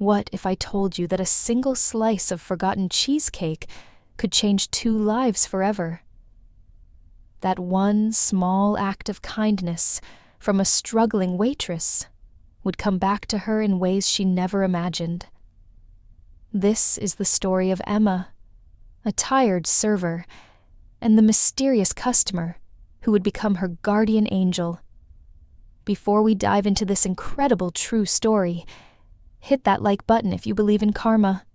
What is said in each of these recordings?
What if I told you that a single slice of forgotten cheesecake could change 2 lives forever? That one small act of kindness from a struggling waitress would come back to her in ways she never imagined. This is the story of Emma, a tired server, and the mysterious customer who would become her guardian angel. Before we dive into this incredible true story, hit that like button if you believe in karma,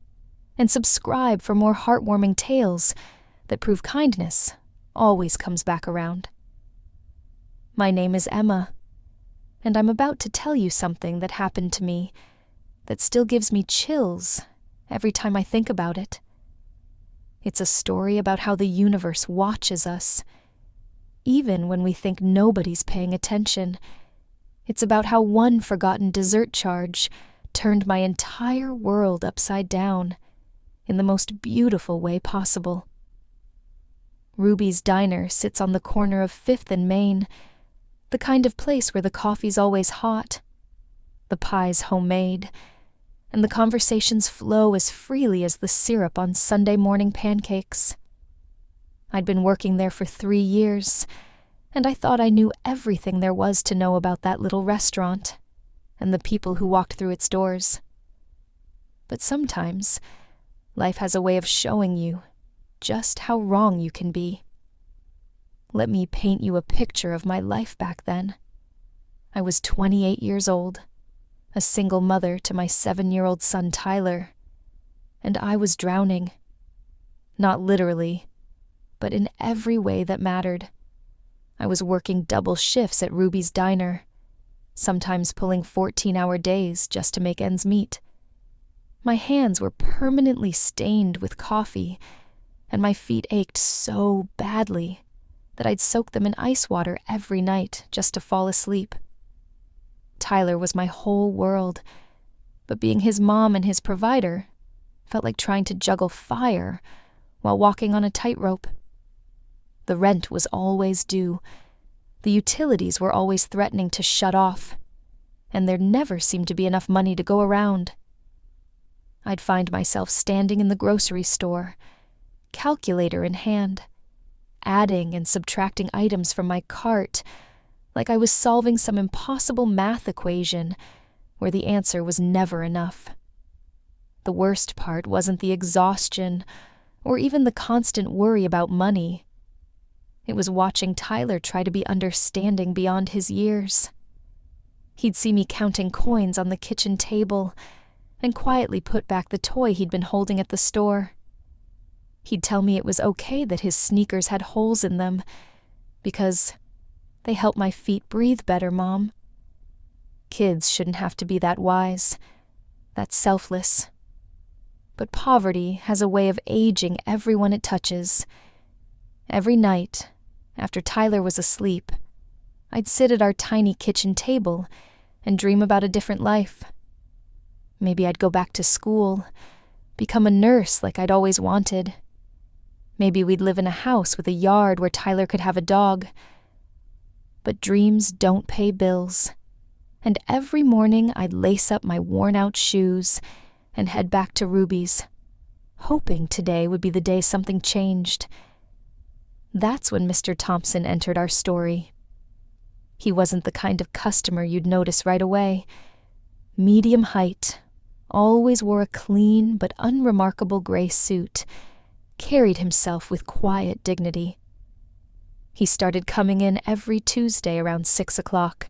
and subscribe for more heartwarming tales that prove kindness always comes back around. My name is Emma, and I'm about to tell you something that happened to me that still gives me chills every time I think about it. It's a story about how the universe watches us, even when we think nobody's paying attention. It's about how one forgotten dessert charge turned my entire world upside down in the most beautiful way possible. Ruby's Diner sits on the corner of 5th and Main, the kind of place where the coffee's always hot, the pie's homemade, and the conversations flow as freely as the syrup on Sunday morning pancakes. I'd been working there for 3 years, and I thought I knew everything there was to know about that little restaurant and the people who walked through its doors. But sometimes, life has a way of showing you just how wrong you can be. Let me paint you a picture of my life back then. I was 28 years old, a single mother to my 7-year-old son Tyler, and I was drowning. Not literally, but in every way that mattered. I was working double shifts at Ruby's Diner, sometimes pulling 14-hour days just to make ends meet. My hands were permanently stained with coffee, and my feet ached so badly that I'd soak them in ice water every night just to fall asleep. Tyler was my whole world, but being his mom and his provider felt like trying to juggle fire while walking on a tightrope. The rent was always due, the utilities were always threatening to shut off, and there never seemed to be enough money to go around. I'd find myself standing in the grocery store, calculator in hand, adding and subtracting items from my cart like I was solving some impossible math equation where the answer was never enough. The worst part wasn't the exhaustion or even the constant worry about money. It was watching Tyler try to be understanding beyond his years. He'd see me counting coins on the kitchen table and quietly put back the toy he'd been holding at the store. He'd tell me it was okay that his sneakers had holes in them because they help my feet breathe better, Mom. Kids shouldn't have to be that wise, that selfless. But poverty has a way of aging everyone it touches. Every night, after Tyler was asleep, I'd sit at our tiny kitchen table and dream about a different life. Maybe I'd go back to school, become a nurse like I'd always wanted. Maybe we'd live in a house with a yard where Tyler could have a dog. But dreams don't pay bills, and every morning I'd lace up my worn-out shoes and head back to Ruby's, hoping today would be the day something changed. That's when Mr. Thompson entered our story. He wasn't the kind of customer you'd notice right away. Medium height, always wore a clean but unremarkable gray suit, carried himself with quiet dignity. He started coming in every Tuesday around 6 o'clock,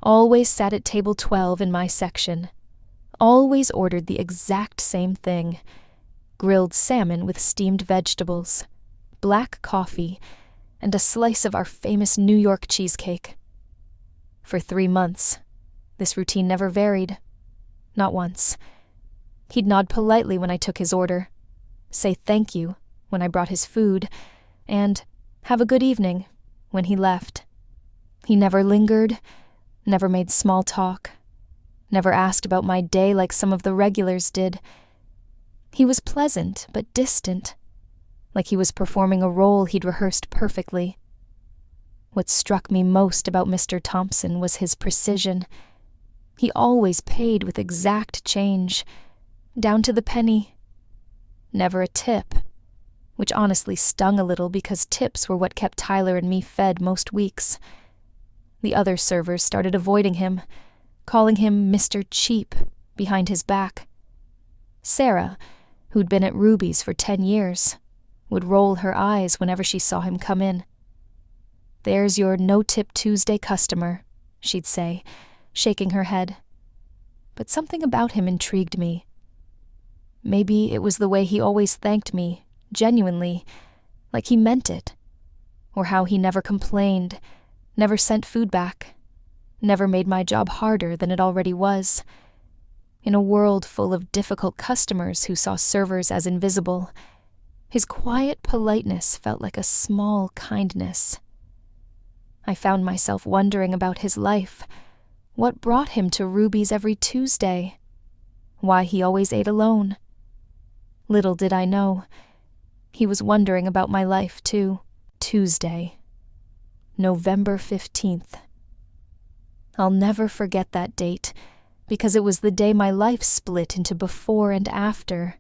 always sat at table 12 in my section, always ordered the exact same thing: grilled salmon with steamed vegetables, black coffee, and a slice of our famous New York cheesecake. For 3 months, this routine never varied. Not once. He'd nod politely when I took his order, say thank you when I brought his food, and have a good evening when he left. He never lingered, never made small talk, never asked about my day like some of the regulars did. He was pleasant but distant, like he was performing a role he'd rehearsed perfectly. What struck me most about Mr. Thompson was his precision. He always paid with exact change, down to the penny. Never a tip, which honestly stung a little because tips were what kept Tyler and me fed most weeks. The other servers started avoiding him, calling him Mr. Cheap behind his back. Sarah, who'd been at Ruby's for 10 years, would roll her eyes whenever she saw him come in. "There's your no-tip Tuesday customer," she'd say, shaking her head. But something about him intrigued me. Maybe it was the way he always thanked me, genuinely, like he meant it, or how he never complained, never sent food back, never made my job harder than it already was. In a world full of difficult customers who saw servers as invisible, his quiet politeness felt like a small kindness. I found myself wondering about his life, what brought him to Ruby's every Tuesday, why he always ate alone. Little did I know, he was wondering about my life too. Tuesday, November 15th. I'll never forget that date, because it was the day my life split into before and after.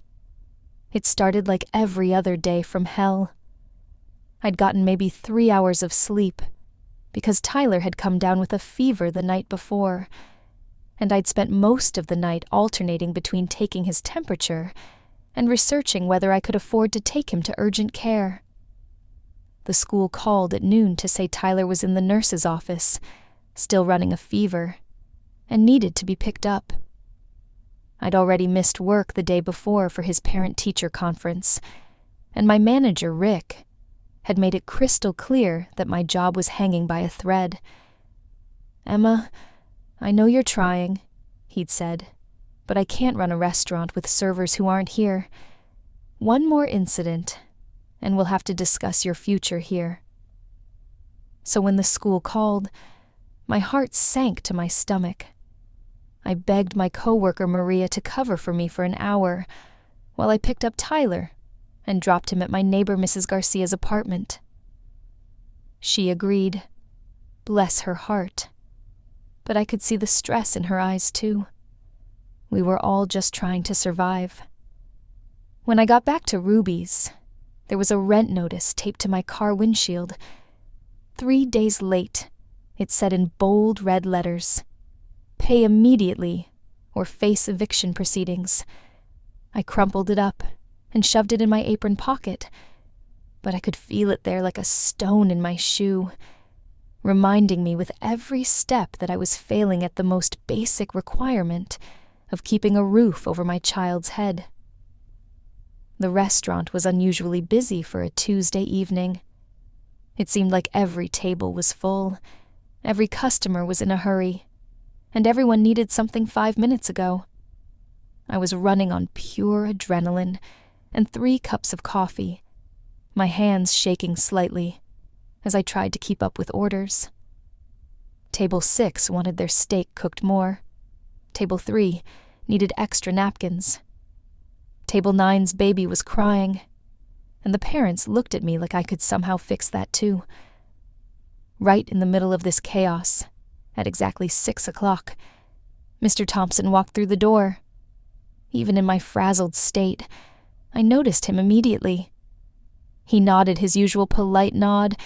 It started like every other day from hell. I'd gotten maybe 3 hours of sleep, because Tyler had come down with a fever the night before, and I'd spent most of the night alternating between taking his temperature and researching whether I could afford to take him to urgent care. The school called at noon to say Tyler was in the nurse's office, still running a fever, and needed to be picked up. I'd already missed work the day before for his parent-teacher conference, and my manager, Rick, had made it crystal clear that my job was hanging by a thread. "Emma, I know you're trying," he'd said, "but I can't run a restaurant with servers who aren't here. One more incident, and we'll have to discuss your future here." So when the school called, my heart sank to my stomach. I begged my coworker Maria to cover for me for an hour, while I picked up Tyler and dropped him at my neighbor Mrs. Garcia's apartment. She agreed. Bless her heart. But I could see the stress in her eyes too. We were all just trying to survive. When I got back to Ruby's, there was a rent notice taped to my car windshield. 3 days late, it said in bold red letters, "Pay immediately or face eviction proceedings." I crumpled it up and shoved it in my apron pocket, but I could feel it there like a stone in my shoe, reminding me with every step that I was failing at the most basic requirement of keeping a roof over my child's head. The restaurant was unusually busy for a Tuesday evening. It seemed like every table was full, every customer was in a hurry, and everyone needed something 5 minutes ago. I was running on pure adrenaline and 3 cups of coffee, my hands shaking slightly as I tried to keep up with orders. Table 6 wanted their steak cooked more. Table 3 needed extra napkins. Table 9's baby was crying, and the parents looked at me like I could somehow fix that too. Right in the middle of this chaos, at exactly 6 o'clock, Mr. Thompson walked through the door. Even in my frazzled state, I noticed him immediately. He nodded his usual polite nod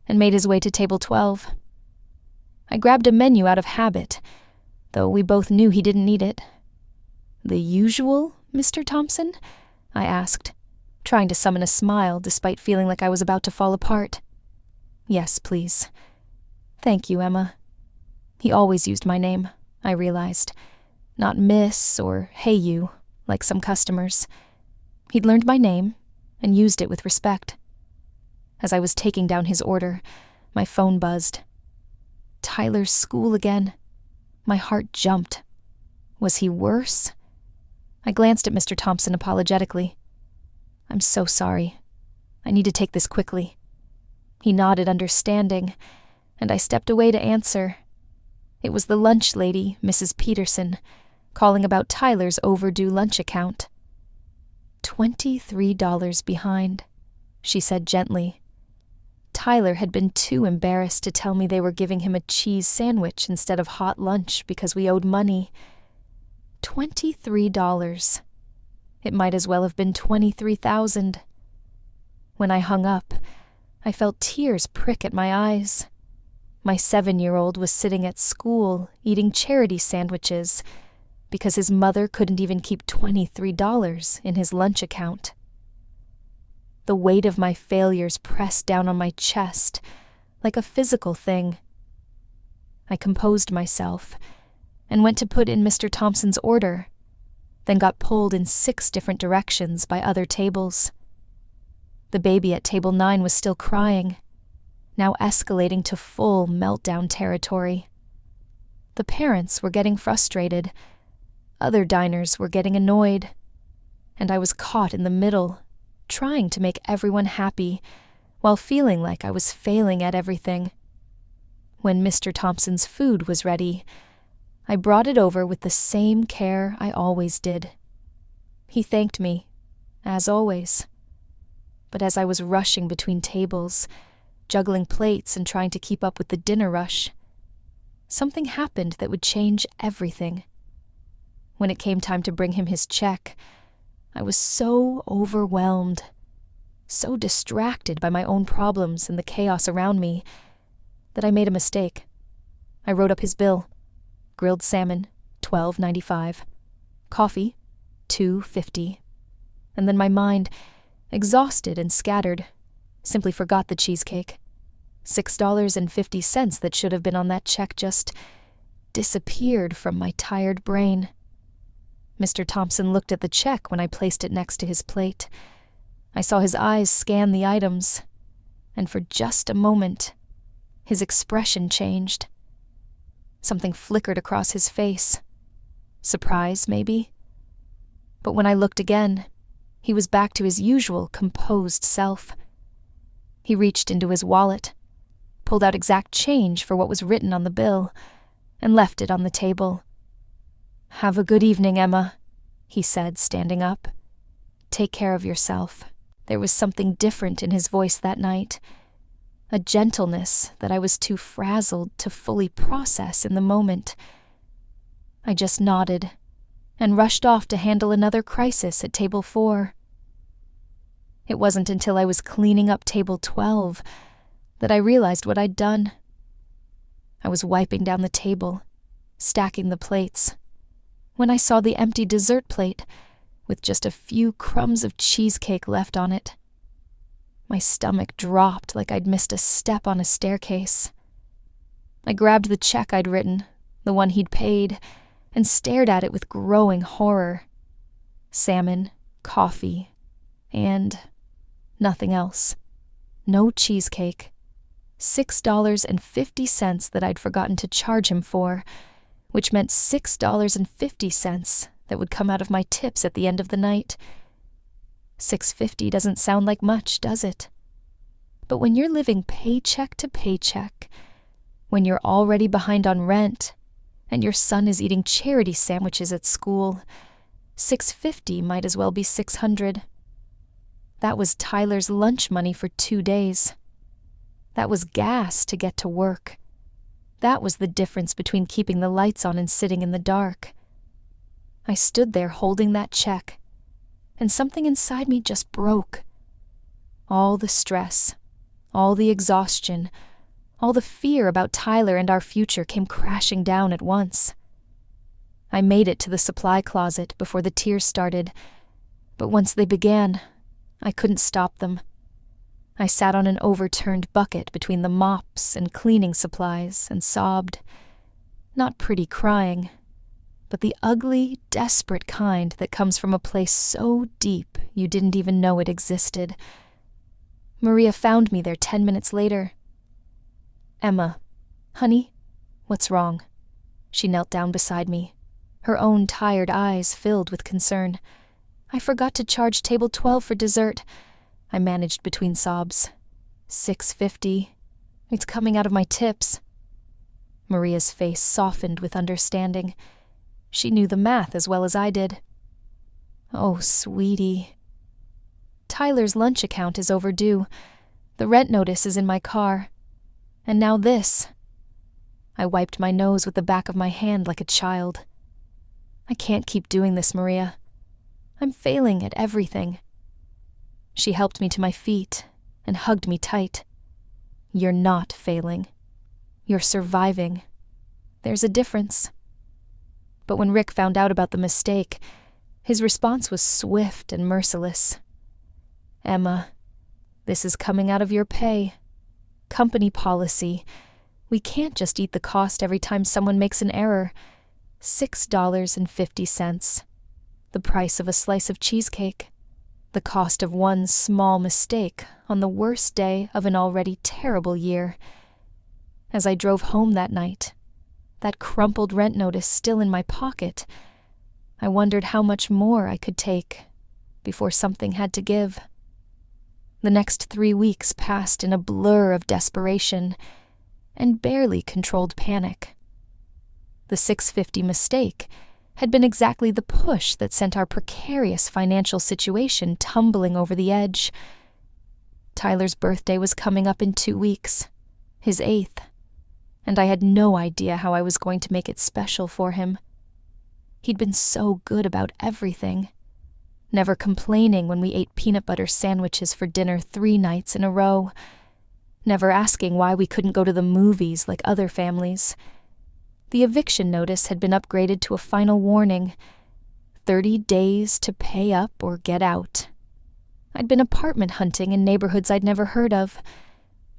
and made his way to table 12. I grabbed a menu out of habit, though we both knew he didn't need it. "The usual, Mr. Thompson?" I asked, trying to summon a smile despite feeling like I was about to fall apart. "Yes, please." "Thank you, Emma." He always used my name, I realized, not Miss or Hey You, like some customers. He'd learned my name and used it with respect. As I was taking down his order, my phone buzzed. Tyler's school again. My heart jumped. Was he worse? I glanced at Mr. Thompson apologetically. "I'm so sorry. I need to take this quickly." He nodded understanding, and I stepped away to answer. It was the lunch lady, Mrs. Peterson, calling about Tyler's overdue lunch account. $23 behind, she said gently. Tyler had been too embarrassed to tell me they were giving him a cheese sandwich instead of hot lunch because we owed money. $23. It might as well have been 23,000. When I hung up, I felt tears prick at my eyes. My 7-year-old was sitting at school eating charity sandwiches because his mother couldn't even keep $23 in his lunch account. The weight of my failures pressed down on my chest like a physical thing. I composed myself and went to put in Mr. Thompson's order, then got pulled in 6 different directions by other tables. The baby at table 9 was still crying, now escalating to full meltdown territory. The parents were getting frustrated, other diners were getting annoyed, and I was caught in the middle, trying to make everyone happy while feeling like I was failing at everything. When Mr. Thompson's food was ready, I brought it over with the same care I always did. He thanked me, as always. But as I was rushing between tables, juggling plates and trying to keep up with the dinner rush, something happened that would change everything. When it came time to bring him his check, I was so overwhelmed, so distracted by my own problems and the chaos around me, that I made a mistake. I wrote up his bill. Grilled salmon, $12.95. Coffee, $2.50. And then my mind, exhausted and scattered, simply forgot the cheesecake. $6.50 that should have been on that check just disappeared from my tired brain. Mr. Thompson looked at the check when I placed it next to his plate. I saw his eyes scan the items, and for just a moment, his expression changed. Something flickered across his face. Surprise, maybe? But when I looked again, he was back to his usual composed self. He reached into his wallet, pulled out exact change for what was written on the bill, and left it on the table. "Have a good evening, Emma," he said, standing up. "Take care of yourself." There was something different in his voice that night, a gentleness that I was too frazzled to fully process in the moment. I just nodded and rushed off to handle another crisis at table 4. It wasn't until I was cleaning up table 12 that I realized what I'd done. I was wiping down the table, stacking the plates, when I saw the empty dessert plate with just a few crumbs of cheesecake left on it. My stomach dropped like I'd missed a step on a staircase. I grabbed the check I'd written, the one he'd paid, and stared at it with growing horror. Salmon, coffee, and nothing else. No cheesecake. $6.50 that I'd forgotten to charge him for, which meant $6.50 that would come out of my tips at the end of the night. $6.50 doesn't sound like much, does it? But when you're living paycheck to paycheck, when you're already behind on rent, and your son is eating charity sandwiches at school, $6.50 might as well be $600. That was Tyler's lunch money for 2 days. That was gas to get to work. That was the difference between keeping the lights on and sitting in the dark. I stood there holding that check, and something inside me just broke. All the stress, all the exhaustion, all the fear about Tyler and our future came crashing down at once. I made it to the supply closet before the tears started, but once they began, I couldn't stop them. I sat on an overturned bucket between the mops and cleaning supplies and sobbed. Not pretty crying, but the ugly, desperate kind that comes from a place so deep you didn't even know it existed. Maria found me there 10 minutes later. "Emma, honey, what's wrong?" She knelt down beside me, her own tired eyes filled with concern. "I forgot to charge table 12 for dessert," I managed between sobs. $6.50. It's coming out of my tips. Maria's face softened with understanding. She knew the math as well as I did. "Oh, sweetie. Tyler's lunch account is overdue. The rent notice is in my car. And now this." I wiped my nose with the back of my hand like a child. "I can't keep doing this, Maria. I'm failing at everything." She helped me to my feet and hugged me tight. "You're not failing. You're surviving. There's a difference." But when Rick found out about the mistake, his response was swift and merciless. "Emma, this is coming out of your pay. Company policy. We can't just eat the cost every time someone makes an error. $6.50. The price of a slice of cheesecake. The cost of one small mistake on the worst day of an already terrible year." As I drove home that night, that crumpled rent notice still in my pocket, I wondered how much more I could take before something had to give. The next 3 weeks passed in a blur of desperation and barely controlled panic. The $6.50 mistake had been exactly the push that sent our precarious financial situation tumbling over the edge. Tyler's birthday was coming up in 2 weeks, his 8th, and I had no idea how I was going to make it special for him. He'd been so good about everything, never complaining when we ate peanut butter sandwiches for dinner 3 nights in a row, never asking why we couldn't go to the movies like other families. The eviction notice had been upgraded to a final warning: 30 days to pay up or get out. I'd been apartment hunting in neighborhoods I'd never heard of,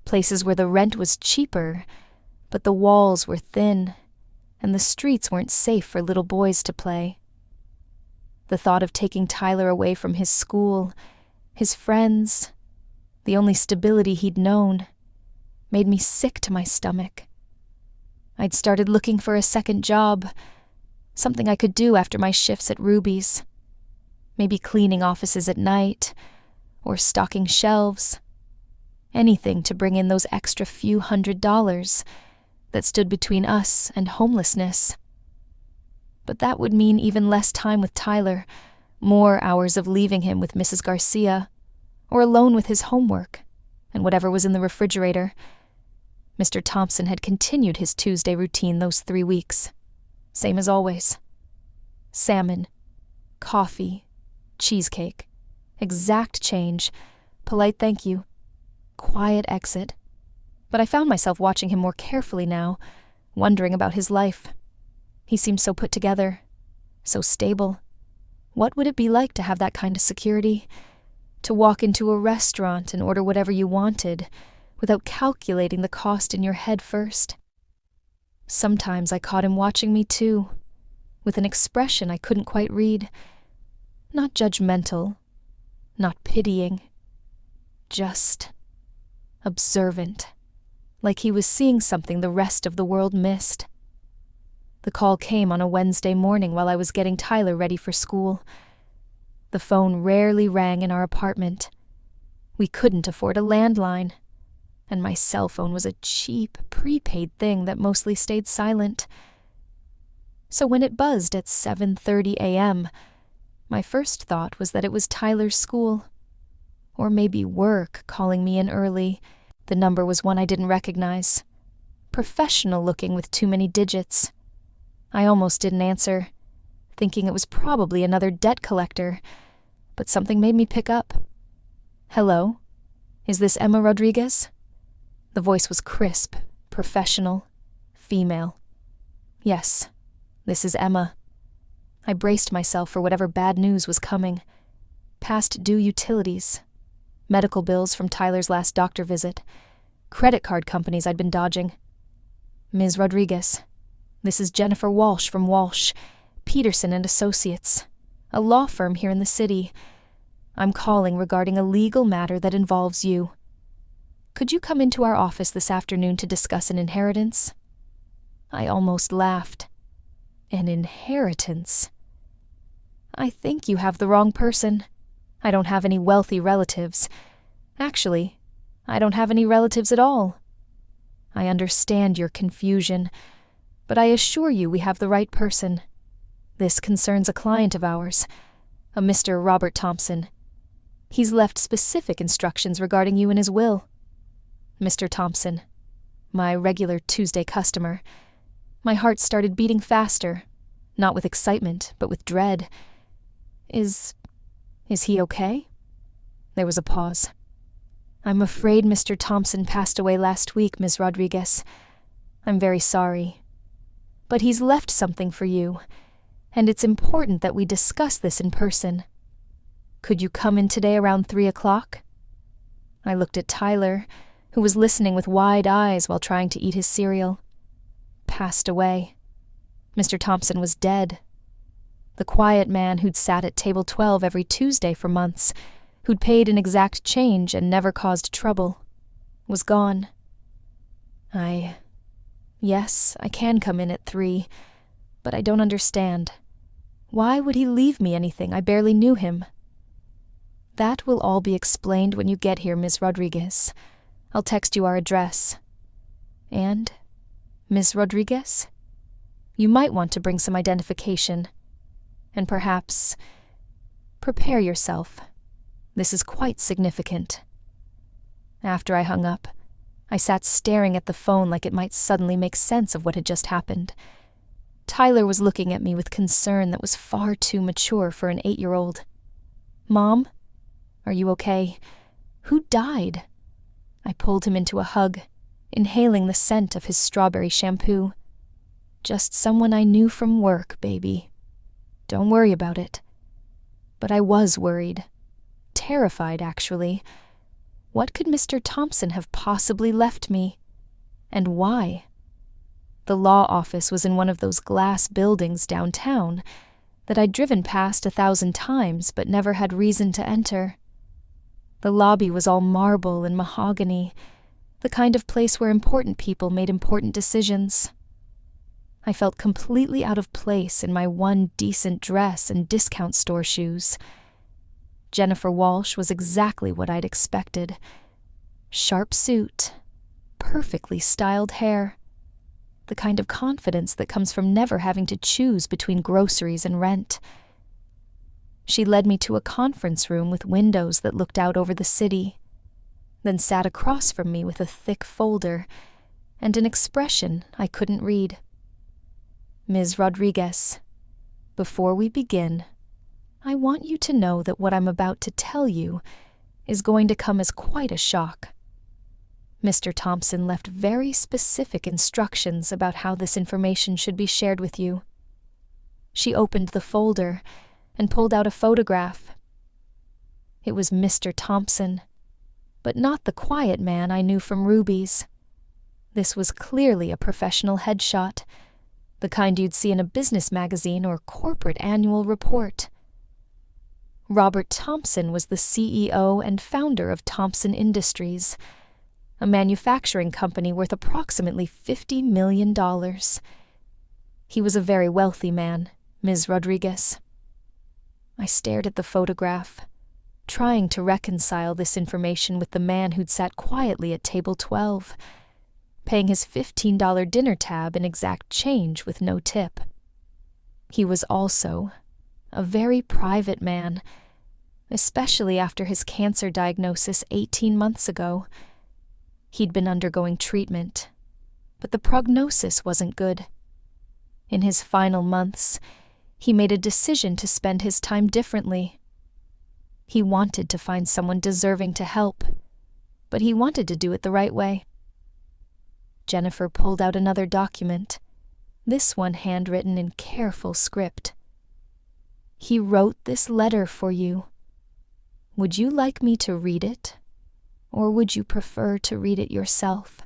places where the rent was cheaper, but the walls were thin, and the streets weren't safe for little boys to play. The thought of taking Tyler away from his school, his friends, the only stability he'd known, made me sick to my stomach. I'd started looking for a second job, something I could do after my shifts at Ruby's. Maybe cleaning offices at night, or stocking shelves. Anything to bring in those extra few $100s that stood between us and homelessness. But that would mean even less time with Tyler, more hours of leaving him with Mrs. Garcia, or alone with his homework and whatever was in the refrigerator. Mr. Thompson had continued his Tuesday routine those 3 weeks, same as always. Salmon, coffee, cheesecake, exact change, polite thank you, quiet exit. But I found myself watching him more carefully now, wondering about his life. He seemed so put together, so stable. What would it be like to have that kind of security? To walk into a restaurant and order whatever you wanted, without calculating the cost in your head first? Sometimes I caught him watching me too, with an expression I couldn't quite read. Not judgmental, not pitying, just observant, like he was seeing something the rest of the world missed. The call came on a Wednesday morning while I was getting Tyler ready for school. The phone rarely rang in our apartment. We couldn't afford a landline, and my cell phone was a cheap, prepaid thing that mostly stayed silent. So when it buzzed at 7:30 a.m., my first thought was that it was Tyler's school. Or maybe work calling me in early. The number was one I didn't recognize. Professional looking with too many digits. I almost didn't answer, thinking it was probably another debt collector, but something made me pick up. "Hello? Is this Emma Rodriguez?" The voice was crisp, professional, female. "Yes, this is Emma." I braced myself for whatever bad news was coming. Past due utilities, medical bills from Tyler's last doctor visit, credit card companies I'd been dodging. "Ms. Rodriguez, this is Jennifer Walsh from Walsh, Peterson and Associates, a law firm here in the city. I'm calling regarding a legal matter that involves you. Could you come into our office this afternoon to discuss an inheritance?" I almost laughed. An inheritance? "I think you have the wrong person. I don't have any wealthy relatives. Actually, I don't have any relatives at all. I understand your confusion, but I assure you we have the right person. This concerns a client of ours, a Mr. Robert Thompson. He's left specific instructions regarding you in his will. Mr. Thompson, my regular Tuesday customer." My heart started beating faster, not with excitement, but with dread. Is Is he okay?" There was a pause. "I'm afraid Mr. Thompson passed away last week, Ms. Rodriguez. I'm very sorry. But he's left something for you, and it's important that we discuss this in person. Could you come in today around 3 o'clock?" I looked at Tyler, who was listening with wide eyes while trying to eat his cereal. Passed away. Mr. Thompson was dead. The quiet man who'd sat at table 12 every Tuesday for months, who'd paid an exact change and never caused trouble, was gone. Yes, I can come in at 3, but I don't understand. Why would he leave me anything? I barely knew him." "That will all be explained when you get here, Ms. Rodriguez. I'll text you our address. And, Ms. Rodriguez, you might want to bring some identification. And perhaps prepare yourself. This is quite significant." After I hung up, I sat staring at the phone like it might suddenly make sense of what had just happened. Tyler was looking at me with concern that was far too mature for an 8-year-old. "Mom, are you okay? Who died?" I pulled him into a hug, inhaling the scent of his strawberry shampoo. "Just someone I knew from work, baby. Don't worry about it." But I was worried. Terrified, actually. What could Mr. Thompson have possibly left me? And why? The law office was in one of those glass buildings downtown that I'd driven past 1,000 times but never had reason to enter. The lobby was all marble and mahogany, the kind of place where important people made important decisions. I felt completely out of place in my one decent dress and discount store shoes. Jennifer Walsh was exactly what I'd expected. Sharp suit, perfectly styled hair, the kind of confidence that comes from never having to choose between groceries and rent. She led me to a conference room with windows that looked out over the city, then sat across from me with a thick folder and an expression I couldn't read. "Ms. Rodriguez, before we begin, I want you to know that what I'm about to tell you is going to come as quite a shock. Mr. Thompson left very specific instructions about how this information should be shared with you." She opened the folder and pulled out a photograph. It was Mr. Thompson, but not the quiet man I knew from Ruby's. This was clearly a professional headshot, the kind you'd see in a business magazine or corporate annual report. Robert Thompson was the CEO and founder of Thompson Industries, a manufacturing company worth approximately $50 million. He was a very wealthy man, Ms. Rodriguez. I stared at the photograph, trying to reconcile this information with the man who'd sat quietly at table 12, paying his $15 dinner tab in exact change with no tip. He was also a very private man, especially after his cancer diagnosis 18 months ago. He'd been undergoing treatment, but the prognosis wasn't good. In his final months, he made a decision to spend his time differently. He wanted to find someone deserving to help, but he wanted to do it the right way. Jennifer pulled out another document, this one handwritten in careful script. "He wrote this letter for you. Would you like me to read it, or would you prefer to read it yourself?"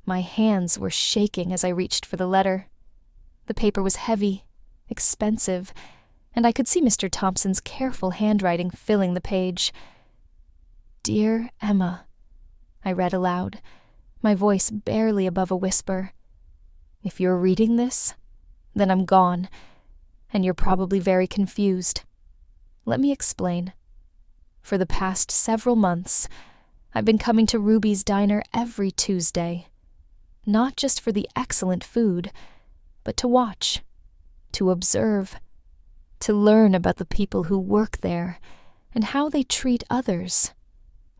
My hands were shaking as I reached for the letter. The paper was heavy, expensive, and I could see Mr. Thompson's careful handwriting filling the page. "Dear Emma," I read aloud, my voice barely above a whisper. "If you're reading this, then I'm gone, and you're probably very confused. Let me explain. For the past several months, I've been coming to Ruby's Diner every Tuesday, not just for the excellent food, but to watch, to observe, to learn about the people who work there and how they treat others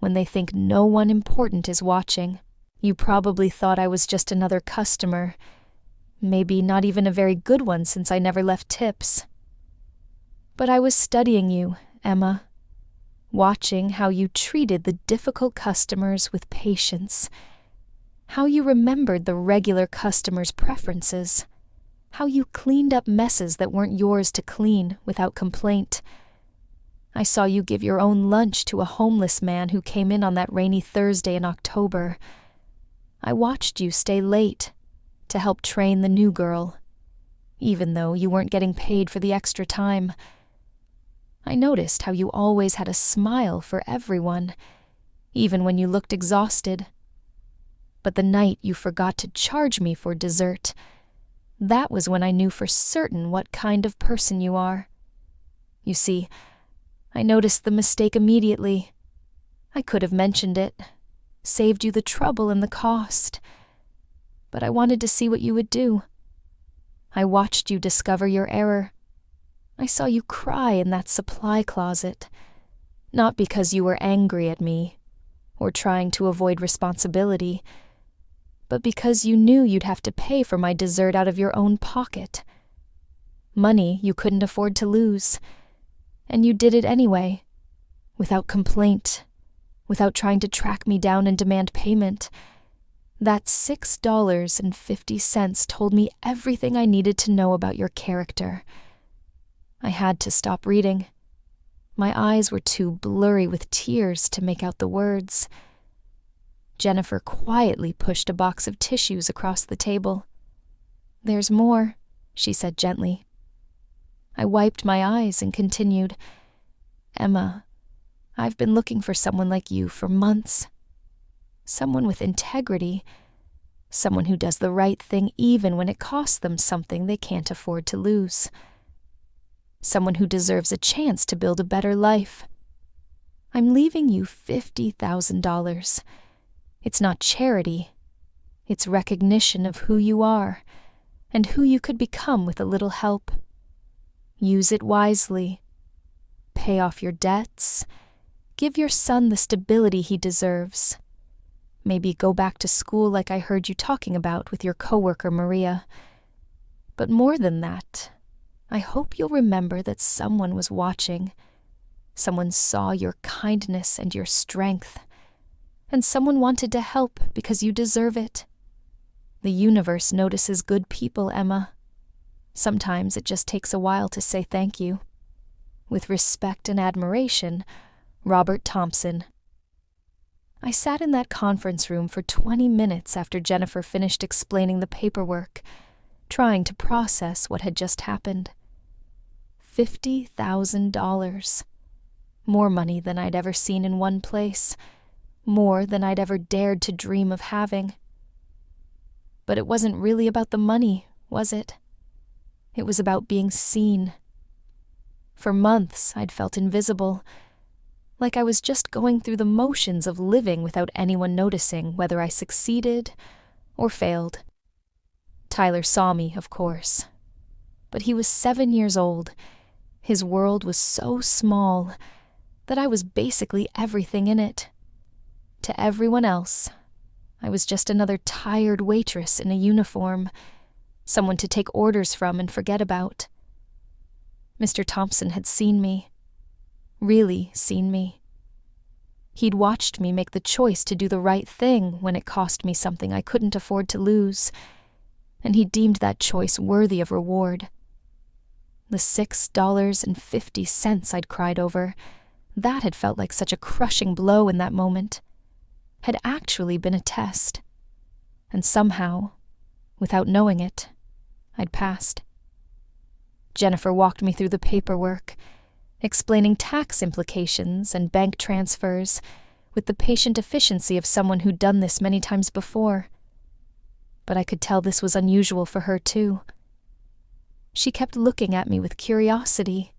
when they think no one important is watching. You probably thought I was just another customer, maybe not even a very good one since I never left tips. But I was studying you Emma, watching how you treated the difficult customers with patience, how you remembered the regular customers' preferences, how you cleaned up messes that weren't yours to clean without complaint. I saw you give your own lunch to a homeless man who came in on that rainy Thursday in October. I watched you stay late to help train the new girl, even though you weren't getting paid for the extra time. I noticed how you always had a smile for everyone, even when you looked exhausted. But the night you forgot to charge me for dessert, that was when I knew for certain what kind of person you are. You see, I noticed the mistake immediately. I could have mentioned it, saved you the trouble and the cost. But I wanted to see what you would do. I watched you discover your error. I saw you cry in that supply closet, not because you were angry at me or trying to avoid responsibility, but because you knew you'd have to pay for my dessert out of your own pocket. Money you couldn't afford to lose, and you did it anyway, without complaint, without trying to track me down and demand payment. That $6.50 told me everything I needed to know about your character. I had to stop reading. My eyes were too blurry with tears to make out the words. Jennifer quietly pushed a box of tissues across the table. "There's more," she said gently. I wiped my eyes and continued, "Emma, I've been looking for someone like you for months. Someone with integrity, someone who does the right thing even when it costs them something they can't afford to lose. Someone who deserves a chance to build a better life. I'm leaving you $50,000. It's not charity. It's recognition of who you are and who you could become with a little help. Use it wisely. Pay off your debts. Give your son the stability he deserves. Maybe go back to school like I heard you talking about with your coworker Maria. But more than that, I hope you'll remember that someone was watching. Someone saw your kindness and your strength. And someone wanted to help because you deserve it. The universe notices good people, Emma. Sometimes it just takes a while to say thank you. With respect and admiration, Robert Thompson." I sat in that conference room for 20 minutes after Jennifer finished explaining the paperwork, trying to process what had just happened. $50,000. More money than I'd ever seen in one place. More than I'd ever dared to dream of having. But it wasn't really about the money, was it? It was about being seen. For months, I'd felt invisible, like I was just going through the motions of living without anyone noticing whether I succeeded or failed. Tyler saw me, of course. But he was 7 years old. His world was so small that I was basically everything in it. To everyone else, I was just another tired waitress in a uniform, someone to take orders from and forget about. Mr. Thompson had seen me, really seen me. He'd watched me make the choice to do the right thing when it cost me something I couldn't afford to lose, and he deemed that choice worthy of reward. The $6.50 I'd cried over, that had felt like such a crushing blow in that moment, had actually been a test. And somehow, without knowing it, I'd passed. Jennifer walked me through the paperwork, explaining tax implications and bank transfers with the patient efficiency of someone who'd done this many times before. But I could tell this was unusual for her, too. She kept looking at me with curiosity,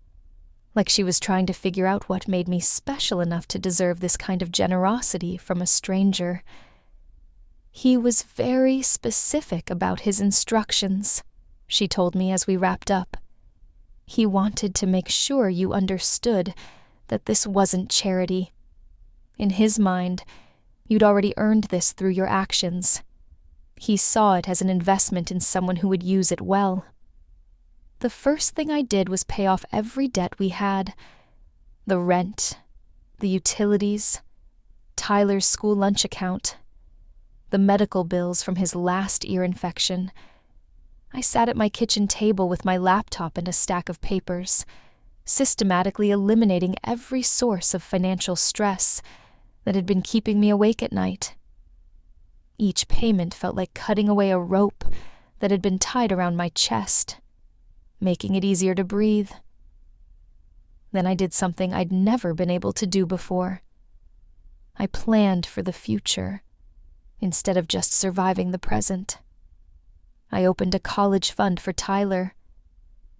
like she was trying to figure out what made me special enough to deserve this kind of generosity from a stranger. "He was very specific about his instructions," she told me as we wrapped up. "He wanted to make sure you understood that this wasn't charity. In his mind, you'd already earned this through your actions. He saw it as an investment in someone who would use it well. The first thing I did was pay off every debt we had. The rent, the utilities, Tyler's school lunch account, the medical bills from his last ear infection. I sat at my kitchen table with my laptop and a stack of papers, systematically eliminating every source of financial stress that had been keeping me awake at night. Each payment felt like cutting away a rope that had been tied around my chest, making it easier to breathe. Then I did something I'd never been able to do before. I planned for the future, instead of just surviving the present. I opened a college fund for Tyler,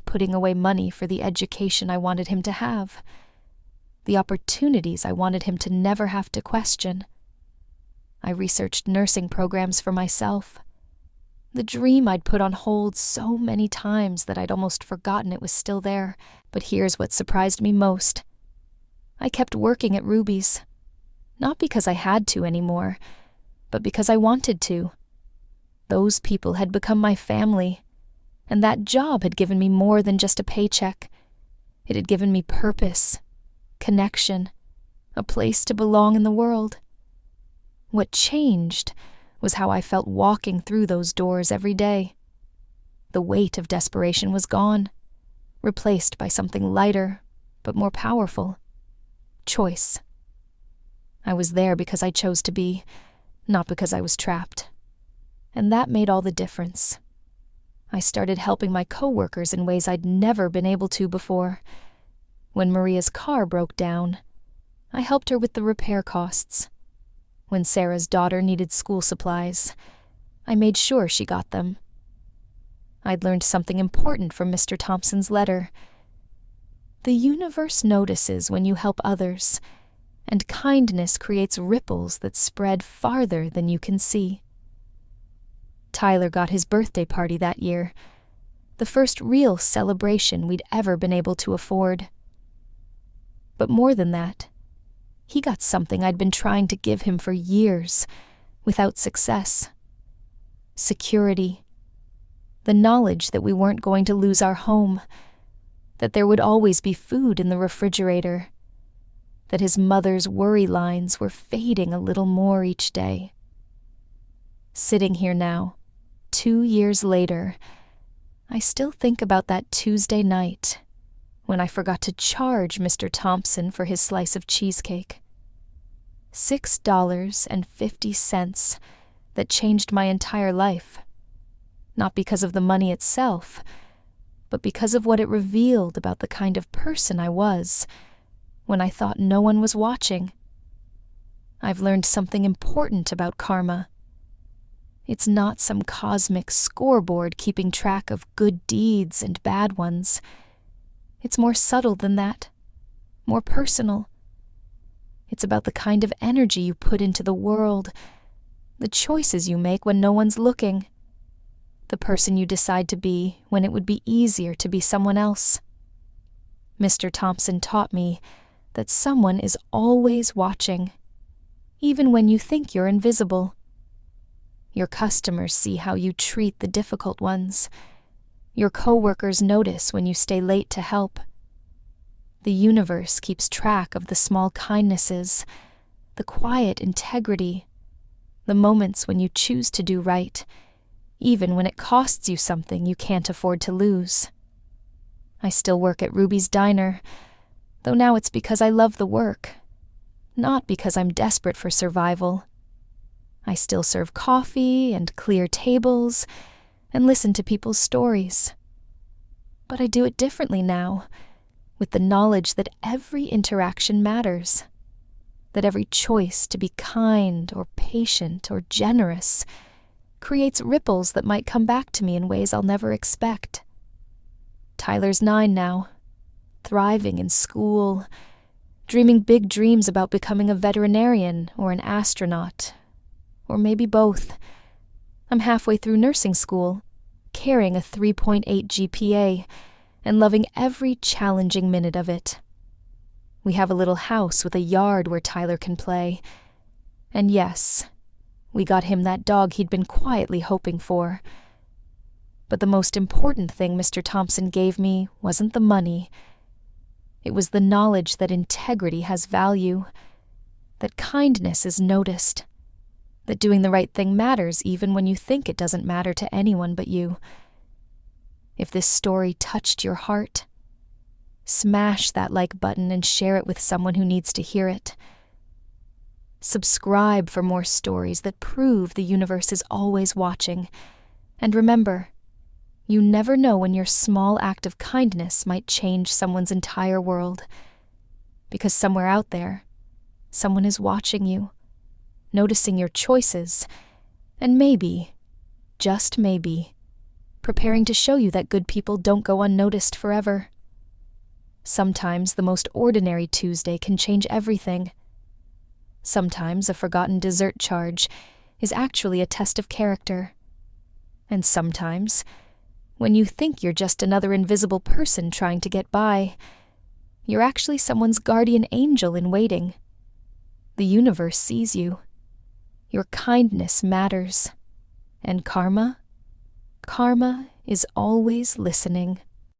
putting away money for the education I wanted him to have, the opportunities I wanted him to never have to question. I researched nursing programs for myself, the dream I'd put on hold so many times that I'd almost forgotten it was still there. But here's what surprised me most. I kept working at Ruby's, not because I had to anymore, but because I wanted to. Those people had become my family, and that job had given me more than just a paycheck. It had given me purpose, connection, a place to belong in the world. What changed was how I felt walking through those doors every day. The weight of desperation was gone, replaced by something lighter, but more powerful. Choice. I was there because I chose to be, not because I was trapped. And that made all the difference. I started helping my coworkers in ways I'd never been able to before. When Maria's car broke down, I helped her with the repair costs. When Sarah's daughter needed school supplies, I made sure she got them. I'd learned something important from Mr. Thompson's letter. The universe notices when you help others, and kindness creates ripples that spread farther than you can see. Tyler got his birthday party that year, the first real celebration we'd ever been able to afford. But more than that, he got something I'd been trying to give him for years, without success. Security. The knowledge that we weren't going to lose our home, that there would always be food in the refrigerator, that his mother's worry lines were fading a little more each day. Sitting here now, 2 years later, I still think about that Tuesday night when I forgot to charge Mr. Thompson for his slice of cheesecake. $6.50 that changed my entire life, not because of the money itself, but because of what it revealed about the kind of person I was when I thought no one was watching. I've learned something important about karma. It's not some cosmic scoreboard keeping track of good deeds and bad ones. It's more subtle than that, more personal. It's about the kind of energy you put into the world, the choices you make when no one's looking, the person you decide to be when it would be easier to be someone else. Mr. Thompson taught me that someone is always watching, even when you think you're invisible. Your customers see how you treat the difficult ones. Your coworkers notice when you stay late to help. The universe keeps track of the small kindnesses, the quiet integrity, the moments when you choose to do right, even when it costs you something you can't afford to lose. I still work at Ruby's Diner, though now it's because I love the work, not because I'm desperate for survival. I still serve coffee and clear tables and listen to people's stories. But I do it differently now, with the knowledge that every interaction matters, that every choice to be kind or patient or generous creates ripples that might come back to me in ways I'll never expect. Tyler's 9 now, thriving in school, dreaming big dreams about becoming a veterinarian or an astronaut, or maybe both. I'm halfway through nursing school, carrying a 3.8 GPA, and loving every challenging minute of it. We have a little house with a yard where Tyler can play. And yes, we got him that dog he'd been quietly hoping for. But the most important thing Mr. Thompson gave me wasn't the money. It was the knowledge that integrity has value, that kindness is noticed, that doing the right thing matters even when you think it doesn't matter to anyone but you. If this story touched your heart, smash that like button and share it with someone who needs to hear it. Subscribe for more stories that prove the universe is always watching. And remember, you never know when your small act of kindness might change someone's entire world. Because somewhere out there, someone is watching you, noticing your choices, and maybe, just maybe, preparing to show you that good people don't go unnoticed forever. Sometimes the most ordinary Tuesday can change everything. Sometimes a forgotten dessert charge is actually a test of character. And sometimes, when you think you're just another invisible person trying to get by, you're actually someone's guardian angel in waiting. The universe sees you. Your kindness matters. And karma? Karma is always listening.